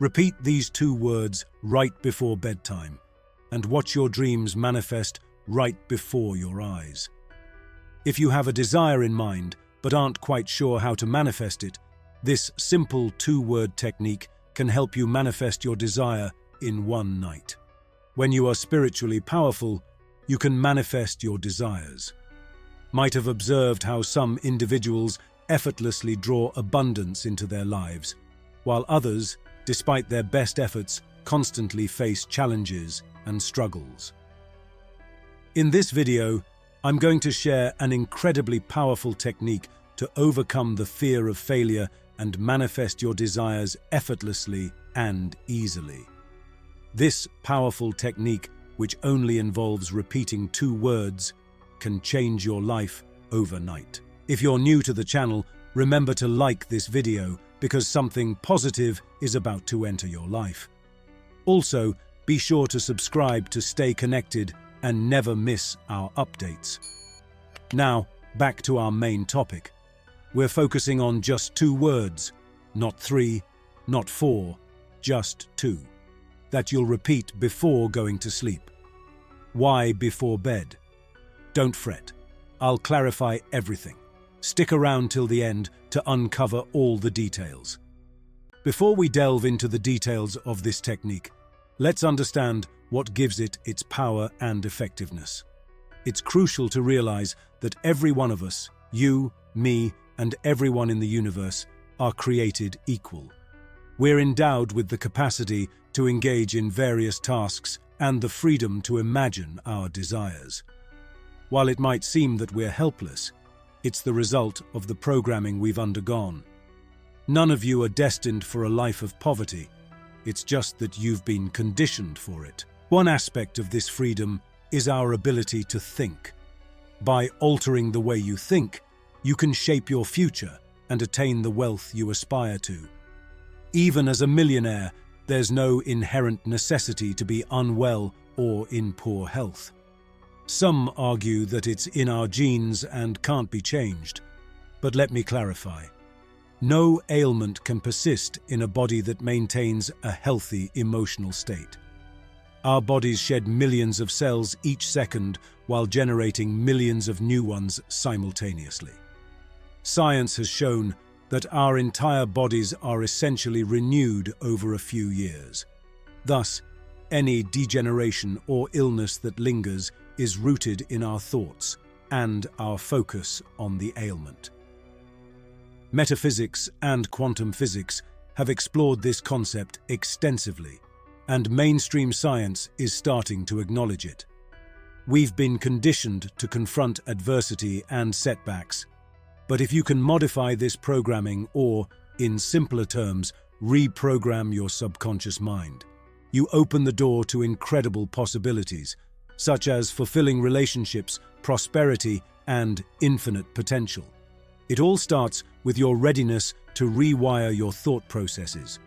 Repeat these 2 words right before bedtime, and watch your dreams manifest right before your eyes. If you have a desire in mind but aren't quite sure how to manifest it, this simple 2-word technique can help you manifest your desire in one night. When you are spiritually powerful, you can manifest your desires. Might have observed how some individuals effortlessly draw abundance into their lives, while others, despite their best efforts, constantly face challenges and struggles. In this video, I'm going to share an incredibly powerful technique to overcome the fear of failure and manifest your desires effortlessly and easily. This powerful technique, which only involves repeating 2 words, can change your life overnight. If you're new to the channel, remember to like this video because something positive is about to enter your life. Also, be sure to subscribe to stay connected and never miss our updates. Now, back to our main topic. We're focusing on just 2 words, not 3, not 4, just 2, that you'll repeat before going to sleep. Why before bed? Don't fret. I'll clarify everything. Stick around till the end to uncover all the details. Before we delve into the details of this technique, let's understand what gives it its power and effectiveness. It's crucial to realize that every one of us, you, me, and everyone in the universe, are created equal. We're endowed with the capacity to engage in various tasks and the freedom to imagine our desires. While it might seem that we're helpless, it's the result of the programming we've undergone. None of you are destined for a life of poverty. It's just that you've been conditioned for it. One aspect of this freedom is our ability to think. By altering the way you think, you can shape your future and attain the wealth you aspire to. Even as a millionaire, there's no inherent necessity to be unwell or in poor health. Some argue that it's in our genes and can't be changed. But let me clarify. No ailment can persist in a body that maintains a healthy emotional state. Our bodies shed millions of cells each second while generating millions of new ones simultaneously. Science has shown that our entire bodies are essentially renewed over a few years. Thus, any degeneration or illness that lingers is rooted in our thoughts and our focus on the ailment. Metaphysics and quantum physics have explored this concept extensively, and mainstream science is starting to acknowledge it. We've been conditioned to confront adversity and setbacks, but if you can modify this programming or, in simpler terms, reprogram your subconscious mind, you open the door to incredible possibilities, such as fulfilling relationships, prosperity, and infinite potential. It all starts with your readiness to rewire your thought processes.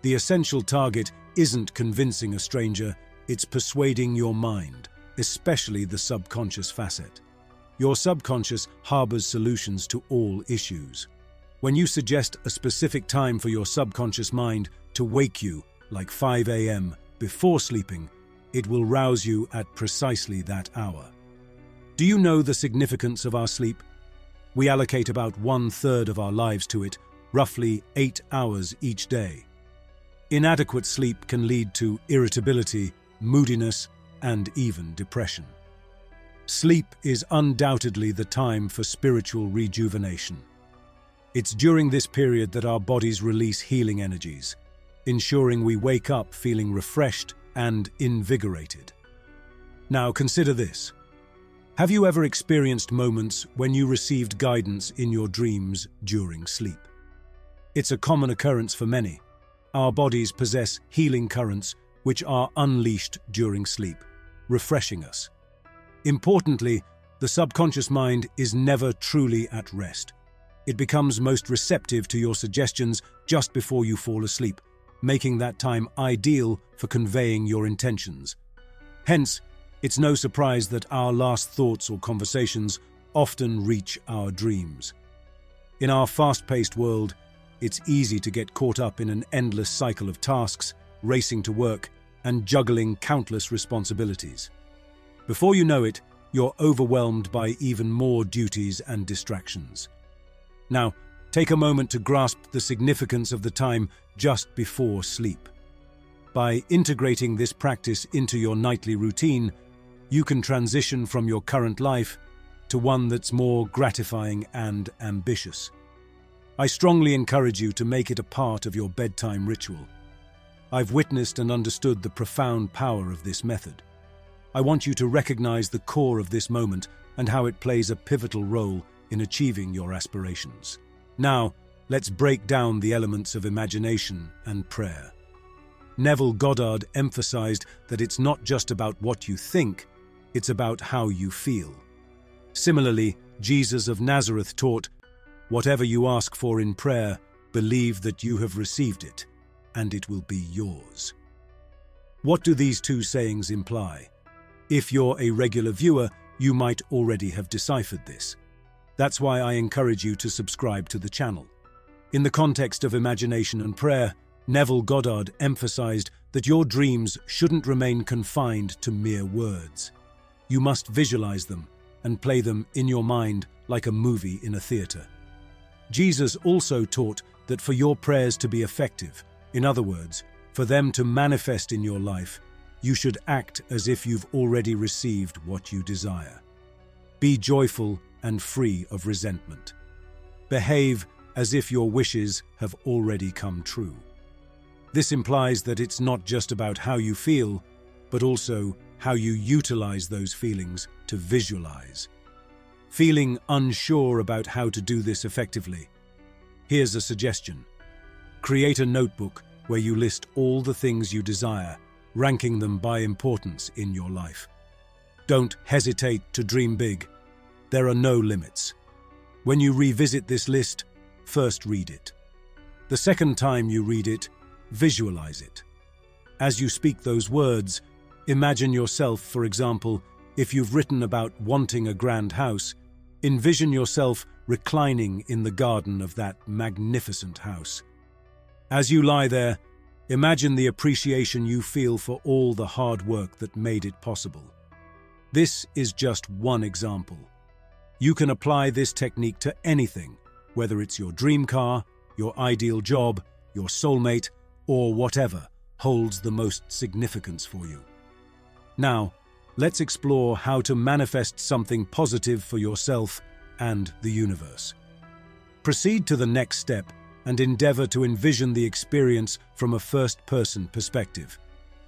The essential target isn't convincing a stranger, it's persuading your mind, especially the subconscious facet. Your subconscious harbors solutions to all issues. When you suggest a specific time for your subconscious mind to wake you, like 5 a.m. before sleeping, it will rouse you at precisely that hour. Do you know the significance of our sleep? We allocate about 1/3 of our lives to it, roughly 8 hours each day. Inadequate sleep can lead to irritability, moodiness, and even depression. Sleep is undoubtedly the time for spiritual rejuvenation. It's during this period that our bodies release healing energies, ensuring we wake up feeling refreshed and invigorated. Now consider this. Have you ever experienced moments when you received guidance in your dreams during sleep? It's a common occurrence for many. Our bodies possess healing currents which are unleashed during sleep, refreshing us. Importantly, the subconscious mind is never truly at rest. It becomes most receptive to your suggestions just before you fall asleep, making that time ideal for conveying your intentions. Hence, it's no surprise that our last thoughts or conversations often reach our dreams. In our fast-paced world, it's easy to get caught up in an endless cycle of tasks, racing to work, and juggling countless responsibilities. Before you know it, you're overwhelmed by even more duties and distractions. Now, take a moment to grasp the significance of the time just before sleep. By integrating this practice into your nightly routine, you can transition from your current life to one that's more gratifying and ambitious. I strongly encourage you to make it a part of your bedtime ritual. I've witnessed and understood the profound power of this method. I want you to recognize the core of this moment and how it plays a pivotal role in achieving your aspirations. Now, let's break down the elements of imagination and prayer. Neville Goddard emphasized that it's not just about what you think, it's about how you feel. Similarly, Jesus of Nazareth taught, "Whatever you ask for in prayer, believe that you have received it, and it will be yours." What do these two sayings imply? If you're a regular viewer, you might already have deciphered this. That's why I encourage you to subscribe to the channel. In the context of imagination and prayer, Neville Goddard emphasized that your dreams shouldn't remain confined to mere words. You must visualize them and play them in your mind like a movie in a theater. Jesus also taught that for your prayers to be effective, in other words, for them to manifest in your life, you should act as if you've already received what you desire. Be joyful and free of resentment. Behave as if your wishes have already come true. This implies that it's not just about how you feel, but also how you utilize those feelings to visualize. Feeling unsure about how to do this effectively? Here's a suggestion. Create a notebook where you list all the things you desire, ranking them by importance in your life. Don't hesitate to dream big. There are no limits. When you revisit this list, first read it. The second time you read it, visualize it. As you speak those words, imagine yourself, for example, if you've written about wanting a grand house, envision yourself reclining in the garden of that magnificent house. As you lie there, imagine the appreciation you feel for all the hard work that made it possible. This is just one example. You can apply this technique to anything, whether it's your dream car, your ideal job, your soulmate, or whatever holds the most significance for you. Now, let's explore how to manifest something positive for yourself and the universe. Proceed to the next step and endeavor to envision the experience from a first-person perspective,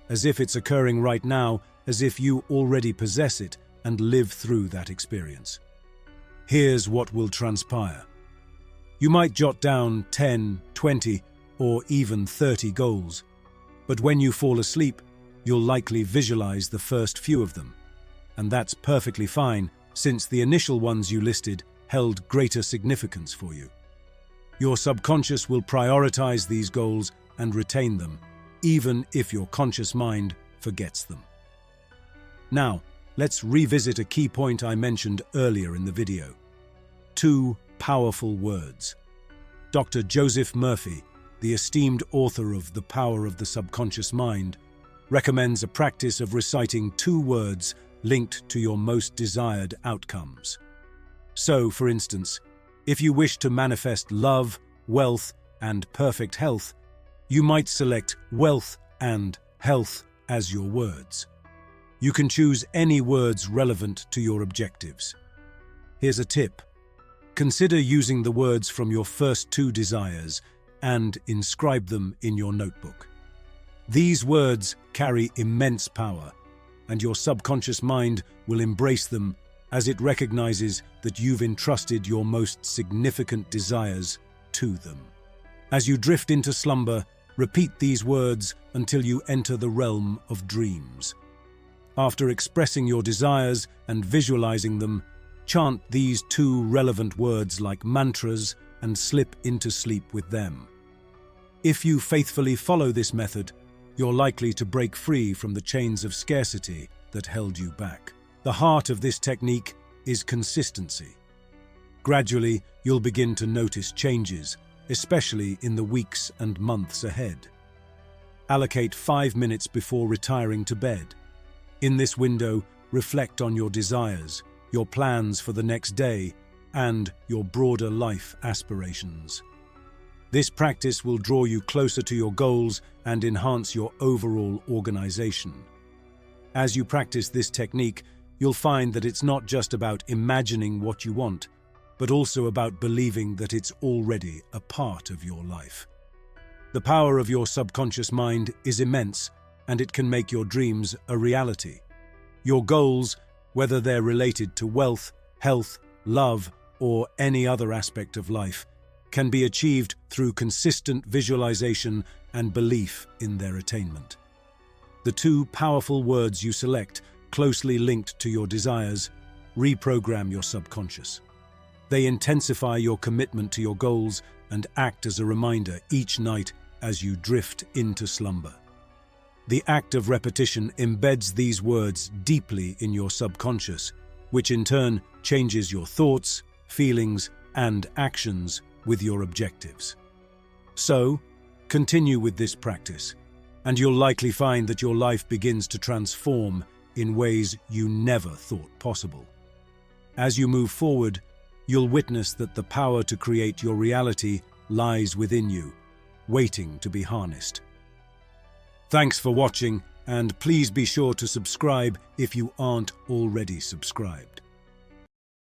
as if it's occurring right now, as if you already possess it and live through that experience. Here's what will transpire. You might jot down 10, 20, or even 30 goals, but when you fall asleep, you'll likely visualize the first few of them. And that's perfectly fine, since the initial ones you listed held greater significance for you. Your subconscious will prioritize these goals and retain them, even if your conscious mind forgets them. Now, let's revisit a key point I mentioned earlier in the video. 2 powerful words. Dr. Joseph Murphy, the esteemed author of The Power of the Subconscious Mind, recommends a practice of reciting 2 words linked to your most desired outcomes. So, for instance, if you wish to manifest love, wealth, and perfect health, you might select wealth and health as your words. You can choose any words relevant to your objectives. Here's a tip. Consider using the words from your first 2 desires and inscribe them in your notebook. These words carry immense power, and your subconscious mind will embrace them as it recognizes that you've entrusted your most significant desires to them. As you drift into slumber, repeat these words until you enter the realm of dreams. After expressing your desires and visualizing them, chant these 2 relevant words like mantras and slip into sleep with them. If you faithfully follow this method, you're likely to break free from the chains of scarcity that held you back. The heart of this technique is consistency. Gradually, you'll begin to notice changes especially in the weeks and months ahead. Allocate 5 minutes before retiring to bed. In this window, reflect on your desires, your plans for the next day, and your broader life aspirations. This practice will draw you closer to your goals and enhance your overall organization. As you practice this technique, you'll find that it's not just about imagining what you want, but also about believing that it's already a part of your life. The power of your subconscious mind is immense, and it can make your dreams a reality. Your goals, whether they're related to wealth, health, love, or any other aspect of life, can be achieved through consistent visualization and belief in their attainment. The two powerful words you select, closely linked to your desires, reprogram your subconscious. They intensify your commitment to your goals and act as a reminder each night as you drift into slumber. The act of repetition embeds these words deeply in your subconscious, which in turn changes your thoughts, feelings, and actions with your objectives. So, continue with this practice, and you'll likely find that your life begins to transform in ways you never thought possible. As you move forward, you'll witness that the power to create your reality lies within you, waiting to be harnessed. Thanks for watching, and please be sure to subscribe if you aren't already subscribed.